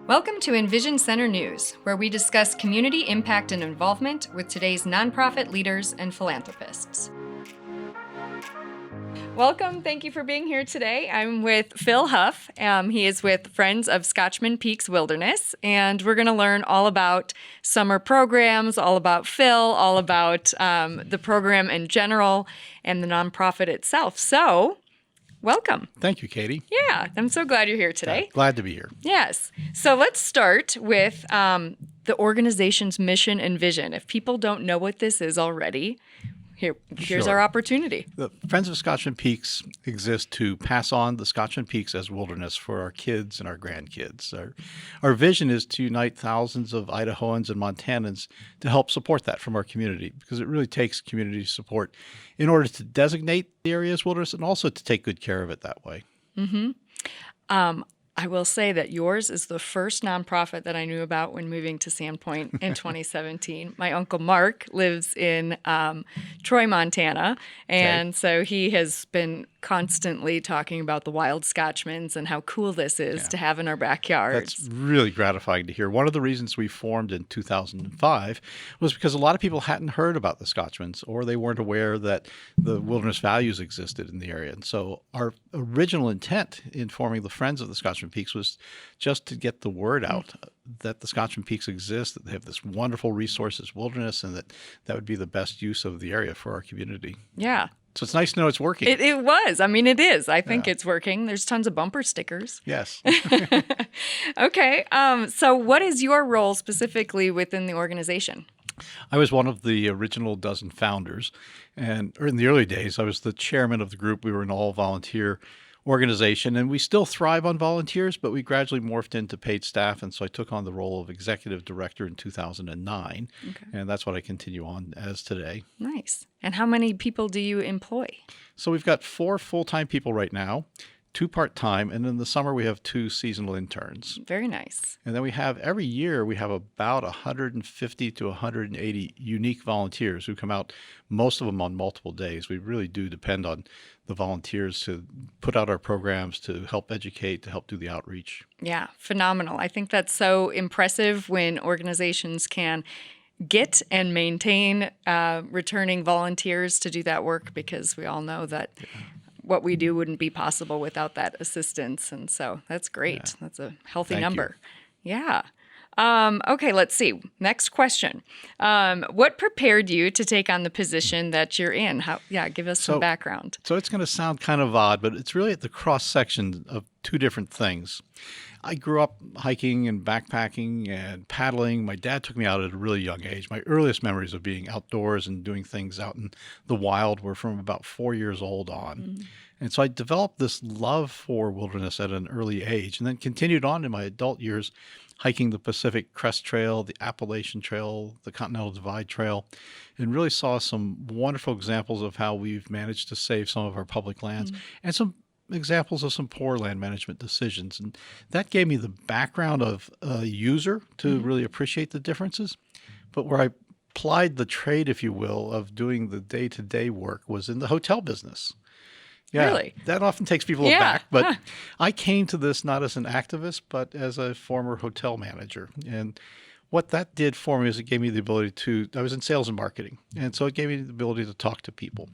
Welcome to EnVision Center News, where we discuss community impact and involvement with today's nonprofit leaders and philanthropists. Welcome. Thank you for being here today. I'm with Phil Hough. He is with Friends of Scotchman Peaks Wilderness, and we're going to learn all about summer programs, all about Phil, all about the program in general and the nonprofit itself. So, welcome. Thank you, Katie. Yeah, I'm so glad you're here today. Glad to be here. Yes. So let's start with the organization's mission and vision. If people don't know what this is already, here's our opportunity. The Friends of Scotchman Peaks exist to pass on the Scotchman Peaks as wilderness for our kids and our grandkids. Our vision is to unite thousands of Idahoans and Montanans to help support that from our community, because it really takes community support in order to designate the area as wilderness and also to take good care of it that way. Mm-hmm. I will say that yours is the first nonprofit that I knew about when moving to Sandpoint in 2017. My uncle Mark lives in Troy, Montana, and so he has been constantly talking about the wild Scotchmans and how cool this is to have in our backyards. That's really gratifying to hear. One of the reasons we formed in 2005 was because a lot of people hadn't heard about the Scotchmans, or they weren't aware that the wilderness values existed in the area. And so our original intent in forming the Friends of the Scotchman Peaks was just to get the word out that the Scotchman Peaks exist, that they have this wonderful resource as wilderness, and that would be the best use of the area for our community. Yeah. So it's nice to know it's working. It was. I mean, it is. I think it's working. There's tons of bumper stickers. Yes. Okay. So what is your role specifically within the organization? I was one of the original dozen founders. And in the early days, I was the chairman of the group. We were an all-volunteer organization, and we still thrive on volunteers, but we gradually morphed into paid staff. And so I took on the role of executive director in 2009. Okay. And that's what I continue on as today. Nice. And how many people do you employ? So we've got 4 full-time people right now, 2 part-time, and in the summer we have 2 seasonal interns. Very nice. And then every year we have about 150 to 180 unique volunteers who come out, most of them on multiple days. We really do depend on the volunteers to put out our programs, to help educate, to help do the outreach. Yeah, phenomenal. I think that's so impressive when organizations can get and maintain returning volunteers to do that work, because we all know that what we do wouldn't be possible without that assistance. And so that's great. Yeah. That's a healthy number. Yeah. Okay, let's see. Next question. What prepared you to take on the position that you're in? Give us some background. So it's going to sound kind of odd, but it's really at the cross section of 2 different things. I grew up hiking and backpacking and paddling. My dad took me out at a really young age. My earliest memories of being outdoors and doing things out in the wild were from about 4 years old on. Mm-hmm. And so I developed this love for wilderness at an early age, and then continued on in my adult years hiking the Pacific Crest Trail, the Appalachian Trail, the Continental Divide Trail, and really saw some wonderful examples of how we've managed to save some of our public lands, and some examples of some poor land management decisions. And that gave me the background of a user to really appreciate the differences. But where I applied the trade, if you will, of doing the day-to-day work was in the hotel business. Yeah, really? That often takes people aback, but I came to this not as an activist, but as a former hotel manager. And what that did for me is it gave me the ability I was in sales and marketing, and so it gave me the ability to talk to people.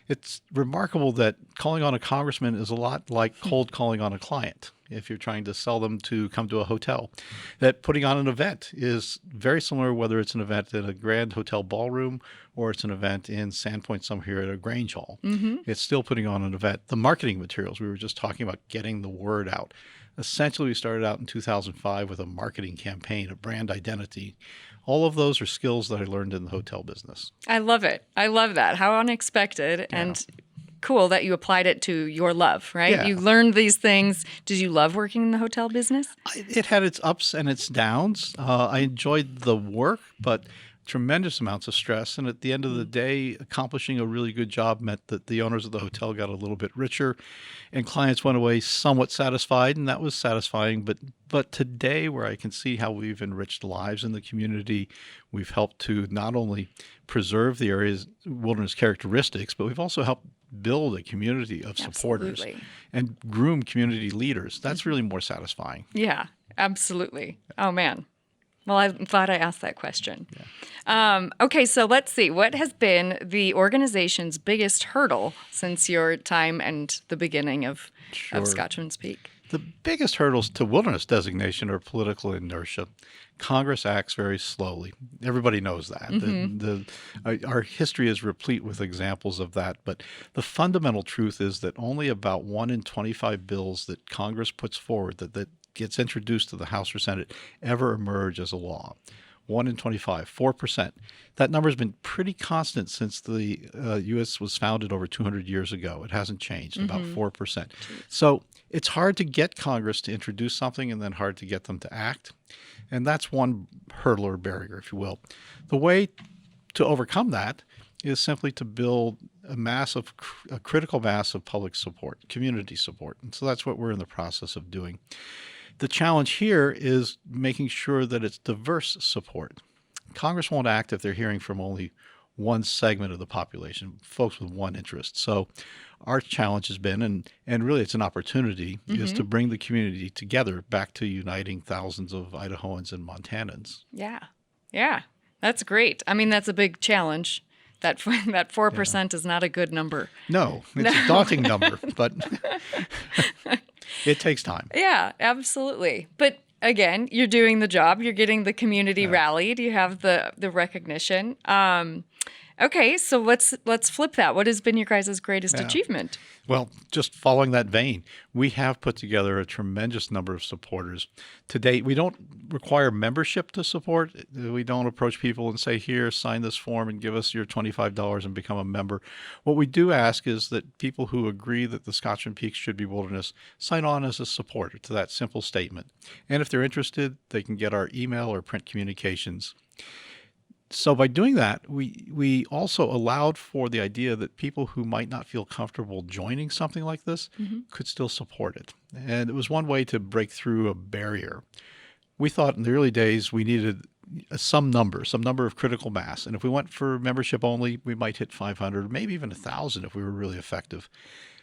It's remarkable that calling on a congressman is a lot like cold calling on a client if you're trying to sell them to come to a hotel. That putting on an event is very similar, whether it's an event at a grand hotel ballroom or it's an event in Sandpoint somewhere here at a Grange Hall. Mm-hmm. It's still putting on an event. The marketing materials, we were just talking about getting the word out. Essentially, we started out in 2005 with a marketing campaign, a brand identity. All of those are skills that I learned in the hotel business. I love it. I love that. How unexpected and cool that you applied it to your love, right? Yeah. You learned these things. Did you love working in the hotel business? It had its ups and its downs. I enjoyed the work, but tremendous amounts of stress. And at the end of the day, accomplishing a really good job meant that the owners of the hotel got a little bit richer and clients went away somewhat satisfied. And that was satisfying. But today, where I can see how we've enriched lives in the community, we've helped to not only preserve the area's wilderness characteristics, but we've also helped build a community of supporters and groom community leaders. That's really more satisfying. Yeah. Absolutely. Oh, man. Well, I'm glad I asked that question. Okay, so let's see. What has been the organization's biggest hurdle since your time and the beginning of Sure. Scotchman's Peak? The biggest hurdles to wilderness designation are political inertia. Congress acts very slowly. Everybody knows that. Our history is replete with examples of that. But the fundamental truth is that only about 1 in 25 bills that Congress puts forward that gets introduced to the House or Senate ever emerge as a law. 1 in 25, 4%. That number has been pretty constant since the U.S. was founded over 200 years ago. It hasn't changed, about 4%. So it's hard to get Congress to introduce something and then hard to get them to act. And that's one hurdle or barrier, if you will. The way to overcome that is simply to build a critical mass of public support, community support. And so that's what we're in the process of doing. The challenge here is making sure that it's diverse support. Congress won't act if they're hearing from only one segment of the population, folks with one interest. So our challenge has been, and really it's an opportunity, is to bring the community together back to uniting thousands of Idahoans and Montanans. Yeah. That's great. I mean, that's a big challenge. That 4% is not a good number. No, it's a daunting number, but it takes time. Yeah, absolutely. But again, you're doing the job. You're getting the community rallied. You have the recognition. Okay, so let's flip that. What has been your guys' greatest achievement? Well, just following that vein, we have put together a tremendous number of supporters. To date, we don't require membership to support. We don't approach people and say, here, sign this form and give us your $25 and become a member. What we do ask is that people who agree that the Scotchman Peaks should be wilderness sign on as a supporter to that simple statement. And if they're interested, they can get our email or print communications. So by doing that, we also allowed for the idea that people who might not feel comfortable joining something like this could still support it. And it was one way to break through a barrier. We thought in the early days we needed some number of critical mass. And if we went for membership only, we might hit 500, maybe even 1,000 if we were really effective.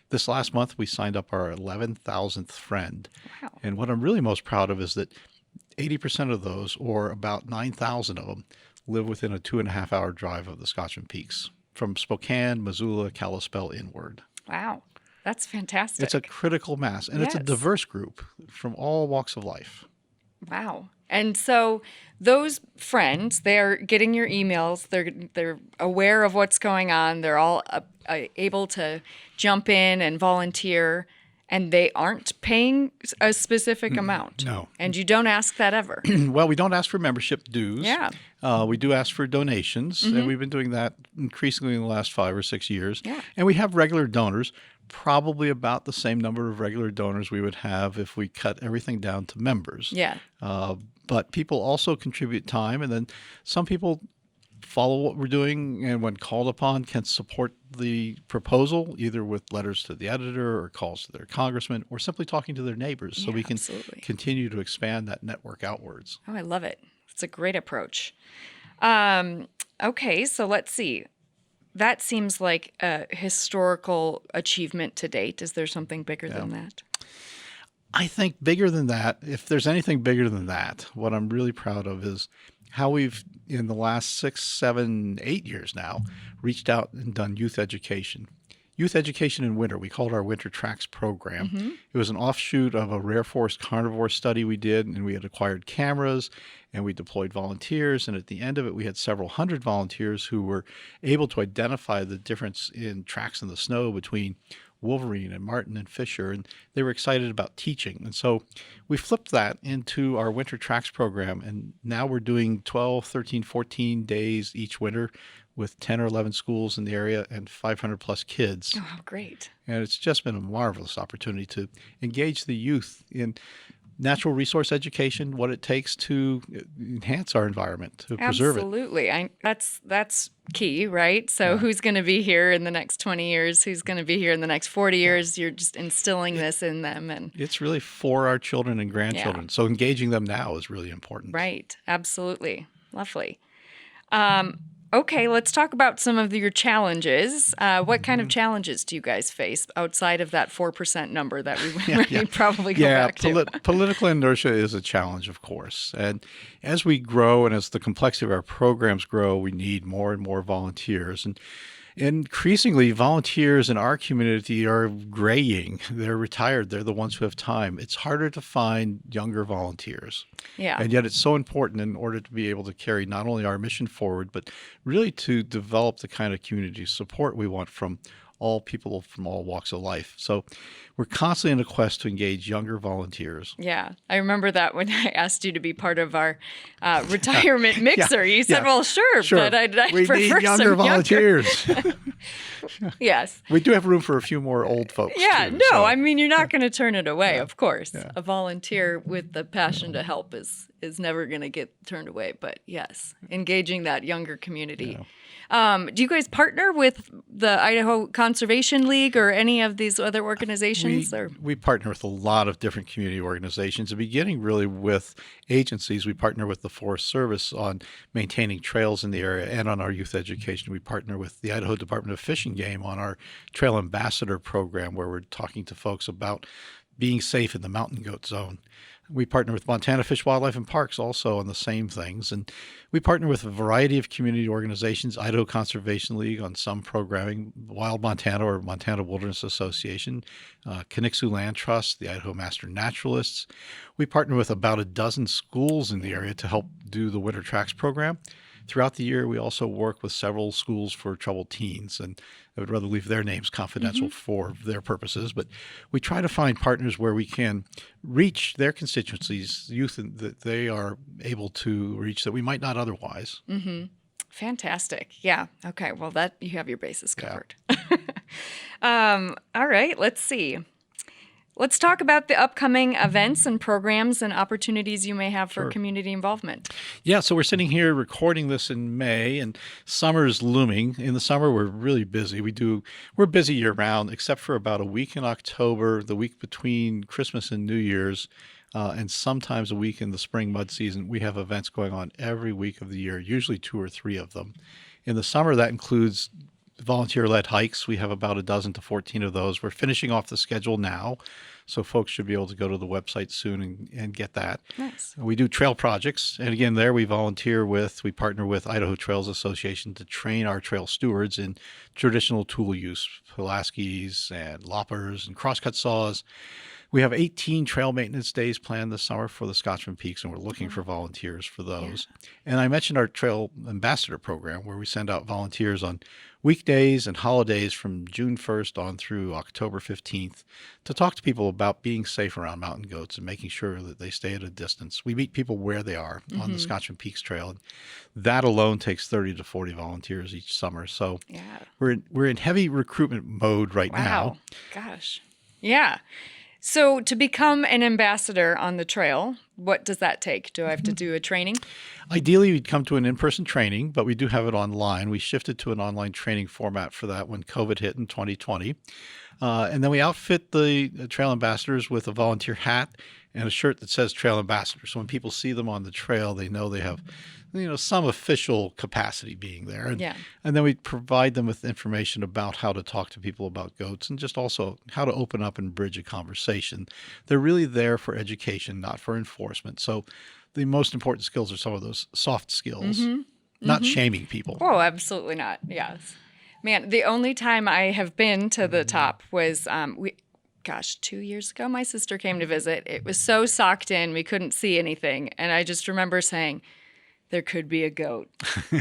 This last month, we signed up our 11,000th friend. Wow. And what I'm really most proud of is that 80% of those, or about 9,000 of them, live within a 2.5-hour drive of the Scotchman Peaks from Spokane, Missoula, Kalispell inward. Wow, that's fantastic. It's a critical mass, and it's a diverse group from all walks of life. Wow. And so those friends, they're getting your emails, they're aware of what's going on, they're all able to jump in and volunteer, and they aren't paying a specific amount. No. And you don't ask that ever. Well, we don't ask for membership dues. Yeah. We do ask for donations, and we've been doing that increasingly in the last 5 or 6 years. Yeah. And we have regular donors, probably about the same number of regular donors we would have if we cut everything down to members. Yeah. But people also contribute time, and then some people follow what we're doing and when called upon can support the proposal either with letters to the editor or calls to their congressman or simply talking to their neighbors so we can continue to expand that network outwards. Oh, I love it. It's a great approach. Okay, so let's see. That seems like a historical achievement to date. Is there something bigger than that? I think bigger than that, if there's anything bigger than that, what I'm really proud of is how we've, in the last 6, 7, 8 years now, reached out and done youth education. Youth education in winter. We called our Winter Tracks program. It was an offshoot of a rare forest carnivore study we did, and we had acquired cameras, and we deployed volunteers. And at the end of it, we had several hundred volunteers who were able to identify the difference in tracks in the snow between wolverine and marten and fisher, and they were excited about teaching. And so we flipped that into our Winter Tracks program, and now we're doing 12, 13, 14 days each winter with 10 or 11 schools in the area and 500 plus kids. Oh, great. And it's just been a marvelous opportunity to engage the youth in natural resource education, what it takes to enhance our environment, to preserve it. Absolutely. That's key, right? So who's going to be here in the next 20 years? Who's going to be here in the next 40 years? You're just instilling this in them. And it's really for our children and grandchildren. Yeah. So engaging them now is really important. Right. Absolutely. Lovely. Okay, let's talk about some of your challenges. What kind of challenges do you guys face outside of that 4% number that we probably go back to? Political inertia is a challenge, of course. And as we grow and as the complexity of our programs grow, we need more and more volunteers. And increasingly, volunteers in our community are graying. They're retired. They're the ones who have time. It's harder to find younger volunteers. Yeah. And yet it's so important in order to be able to carry not only our mission forward, but really to develop the kind of community support we want from all people from all walks of life. So we're constantly in a quest to engage younger volunteers. Yeah. I remember that when I asked you to be part of our retirement mixer. You said, well, sure, but I'd we prefer need younger volunteers. Yes. We do have room for a few more old folks. Yeah. too, No, so. I mean, you're not going to turn it away, of course. Yeah. A volunteer with the passion to help is never going to get turned away. But yes, engaging that younger community. Yeah. Do you guys partner with the Idaho Conservation League or any of these other organizations? We partner with a lot of different community organizations, beginning really with agencies. We partner with the Forest Service on maintaining trails in the area and on our youth education. We partner with the Idaho Department of Fish and Game on our Trail Ambassador program, where we're talking to folks about being safe in the mountain goat zone. We partner with Montana Fish, Wildlife, and Parks also on the same things. And we partner with a variety of community organizations, Idaho Conservation League on some programming, Wild Montana or Montana Wilderness Association, Kinixu Land Trust, the Idaho Master Naturalists. We partner with about a dozen schools in the area to help do the Winter Tracks program. Throughout the year, we also work with several schools for troubled teens, and I would rather leave their names confidential for their purposes. But we try to find partners where we can reach their constituencies, youth that they are able to reach that we might not otherwise. Mm-hmm. Fantastic. Yeah. Okay. Well, that you have your bases covered. All right. Let's see. Let's talk about the upcoming events and programs and opportunities you may have for community involvement. Yeah, so we're sitting here recording this in May, and summer is looming. In the summer, we're really busy. We're busy year-round, except for about a week in October, the week between Christmas and New Year's, and sometimes a week in the spring mud season. We have events going on every week of the year, usually 2 or 3 of them. In the summer, that includes volunteer-led hikes. We have about a dozen to 14 of those. We're finishing off the schedule now, so folks should be able to go to the website soon and get that. Nice. We do trail projects, and again, there we partner with Idaho Trails Association to train our trail stewards in traditional tool use, Pulaskis and loppers and crosscut saws. We have 18 trail maintenance days planned this summer for the Scotchman Peaks, and we're looking for volunteers for those. Yeah. And I mentioned our Trail Ambassador program, where we send out volunteers on weekdays and holidays from June 1st on through October 15th to talk to people about being safe around mountain goats and making sure that they stay at a distance. We meet people where they are on the Scotchman Peaks Trail. And that alone takes 30 to 40 volunteers each summer. So we're in heavy recruitment mode right now. Wow. Gosh. Yeah. So to become an ambassador on the trail, what does that take? Do I have to do a training? Ideally, we'd come to an in-person training, but we do have it online. We shifted to an online training format for that when COVID hit in 2020. And then we outfit the trail ambassadors with a volunteer hat and a shirt that says Trail Ambassador. So when people see them on the trail, they know they have some official capacity being there. And then we provide them with information about how to talk to people about goats and just also how to open up and bridge a conversation. They're really there for education, not for enforcement. So the most important skills are some of those soft skills, not shaming people. Oh, absolutely not. Yes. Man, the only time I have been to the top was 2 years ago, my sister came to visit. It was so socked in, we couldn't see anything. And I just remember saying, there could be a goat.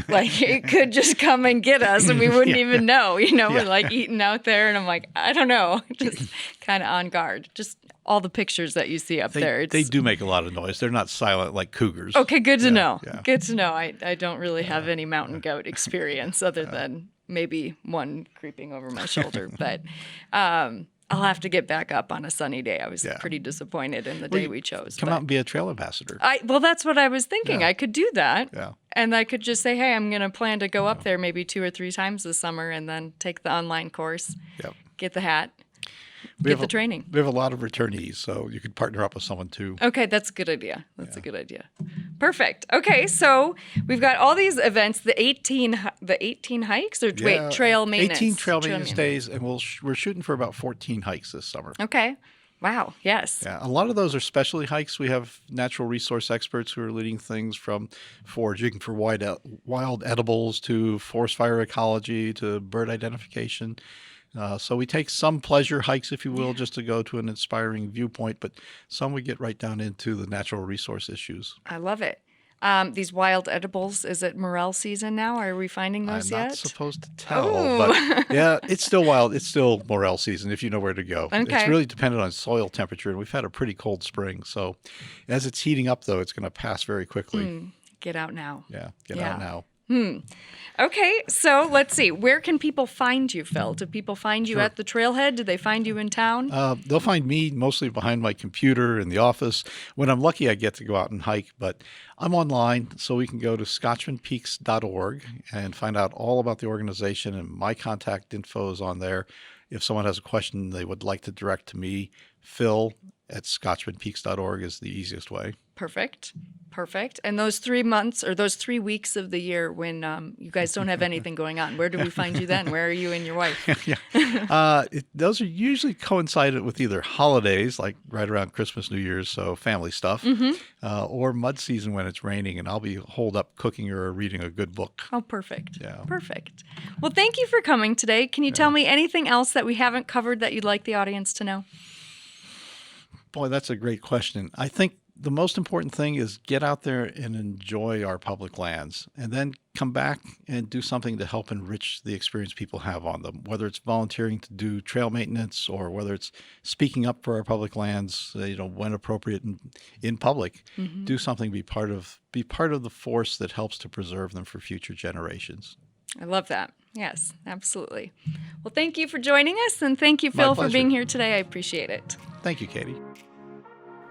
Like, it could just come and get us and we wouldn't even know. We're like eating out there and I'm like, I don't know, just kind of on guard. Just all the pictures that you see up there. They do make a lot of noise. They're not silent like cougars. Okay, good to know. Yeah. Good to know. I don't really have any mountain goat experience other than maybe one creeping over my shoulder. But I'll have to get back up on a sunny day. I was pretty disappointed in the day we chose. Come out and be a trail ambassador. Well, that's what I was thinking. I could do that. Yeah. And I could just say, hey, I'm going to plan to go up there maybe 2 or 3 times this summer and then take the online course, get the hat, get the training. We have a lot of returnees, so you could partner up with someone too. Okay, that's a good idea. That's a good idea. Perfect. Okay, so we've got all these events, the 18 hikes, or wait, trail maintenance. 18 trail maintenance days, and we're shooting for about 14 hikes this summer. Okay. Wow. Yes. Yeah, a lot of those are specialty hikes. We have natural resource experts who are leading things from foraging for wild edibles to forest fire ecology to bird identification. So we take some pleasure hikes, if you will, just to go to an inspiring viewpoint, but some we get right down into the natural resource issues. I love it. These wild edibles, is it morel season now? Are we finding those yet? I'm not supposed to tell, but yeah, it's still wild. It's still morel season if you know where to go. Okay. It's really dependent on soil temperature, and we've had a pretty cold spring. So as it's heating up, though, it's going to pass very quickly. Get out now. Yeah, get out now. Okay, so let's see. Where can people find you, Phil? Do people find you at the trailhead? Do they find you in town? They'll find me mostly behind my computer in the office. When I'm lucky, I get to go out and hike, but I'm online, so we can go to scotchmanpeaks.org and find out all about the organization, and my contact info is on there. If someone has a question they would like to direct to me, Phil at scotchmanpeaks.org is the easiest way. Perfect. And those 3 months or those 3 weeks of the year when you guys don't have anything going on, where do we find you then? Where are you and your wife? Those are usually coincided with either holidays, like right around Christmas, New Year's, so family stuff, or mud season when it's raining, and I'll be holed up cooking or reading a good book. Oh, perfect. Yeah. Perfect. Well, thank you for coming today. Can you tell me anything else that we haven't covered that you'd like the audience to know? Boy, that's a great question. I think the most important thing is get out there and enjoy our public lands, and then come back and do something to help enrich the experience people have on them, whether it's volunteering to do trail maintenance or whether it's speaking up for our public lands, when appropriate in public. Do something, be part of the force that helps to preserve them for future generations. I love that. Yes, absolutely. Well, thank you for joining us, and thank you, My Phil, for pleasure. being here today. I appreciate it. Thank you, Katie.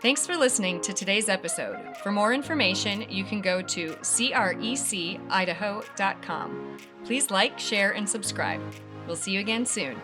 Thanks for listening to today's episode. For more information, you can go to crecIdaho.com. Please like, share, and subscribe. We'll see you again soon.